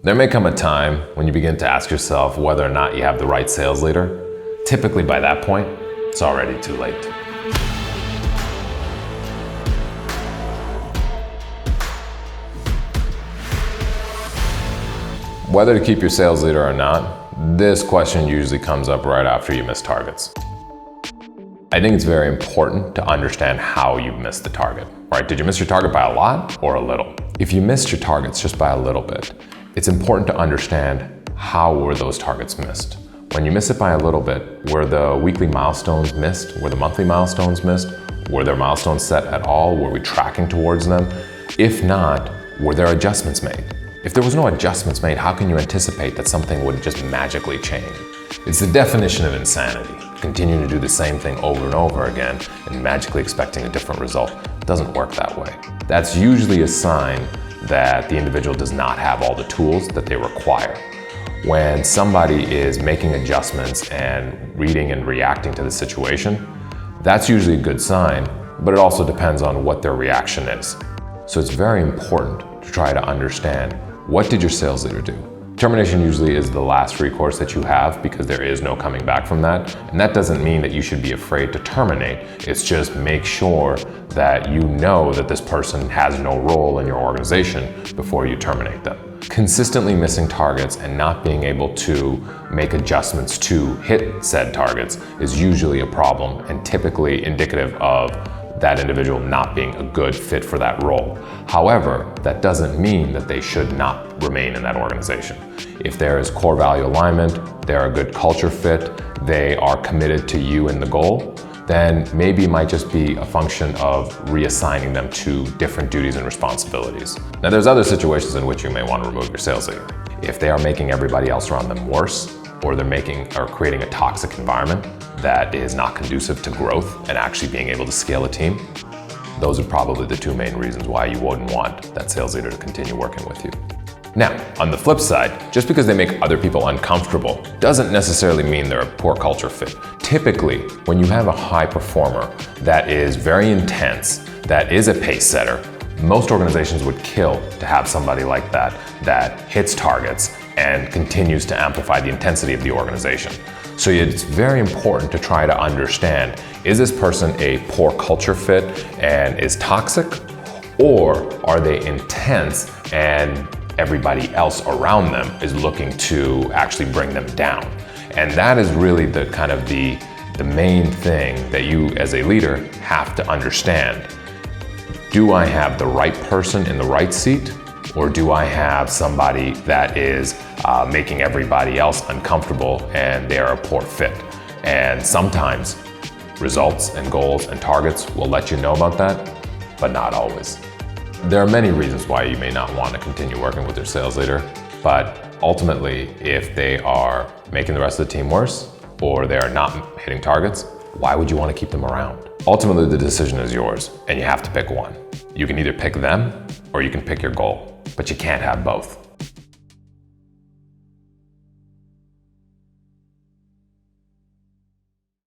There may come a time when you begin to ask yourself whether or not you have the right sales leader. Typically by that point, it's already too late. Whether to keep your sales leader or not, this question usually comes up right after you miss targets. I think it's very important to understand how you missed the target, right? Did you miss your target by a lot or a little? If you missed your targets just by a little bit, it's important to understand how were those targets missed. When you miss it by a little bit, were the weekly milestones missed? Were the monthly milestones missed? Were there milestones set at all? Were we tracking towards them? If not, were there adjustments made? If there was no adjustments made, how can you anticipate that something would just magically change? It's the definition of insanity. Continuing to do the same thing over and over again and magically expecting a different result. It doesn't work that way. That's usually a sign that the individual does not have all the tools that they require. When somebody is making adjustments and reading and reacting to the situation, that's usually a good sign, but it also depends on what their reaction is. So it's very important to try to understand, what did your sales leader do? Termination usually is the last recourse that you have because there is no coming back from that. And that doesn't mean that you should be afraid to terminate. It's just make sure that you know that this person has no role in your organization before you terminate them. Consistently missing targets and not being able to make adjustments to hit said targets is usually a problem and typically indicative of that individual not being a good fit for that role. However, that doesn't mean that they should not remain in that organization. If there is core value alignment, they're a good culture fit, they are committed to you and the goal, then maybe it might just be a function of reassigning them to different duties and responsibilities. Now there's other situations in which you may want to remove your sales leader. If they are making everybody else around them worse, or they're creating a toxic environment that is not conducive to growth and actually being able to scale a team, those are probably the two main reasons why you wouldn't want that sales leader to continue working with you. Now, on the flip side, just because they make other people uncomfortable doesn't necessarily mean they're a poor culture fit. Typically, when you have a high performer that is very intense, that is a pace setter, most organizations would kill to have somebody like that hits targets and continues to amplify the intensity of the organization. So it's very important to try to understand, is this person a poor culture fit and is toxic, or are they intense and everybody else around them is looking to actually bring them down? And that is really the kind of the main thing that you as a leader have to understand. Do I have the right person in the right seat? Or do I have somebody that is making everybody else uncomfortable and they're a poor fit? And sometimes results and goals and targets will let you know about that, but not always. There are many reasons why you may not want to continue working with your sales leader, but ultimately, if they are making the rest of the team worse or they are not hitting targets, why would you want to keep them around? Ultimately, the decision is yours and you have to pick one. You can either pick them or you can pick your goal, but you can't have both.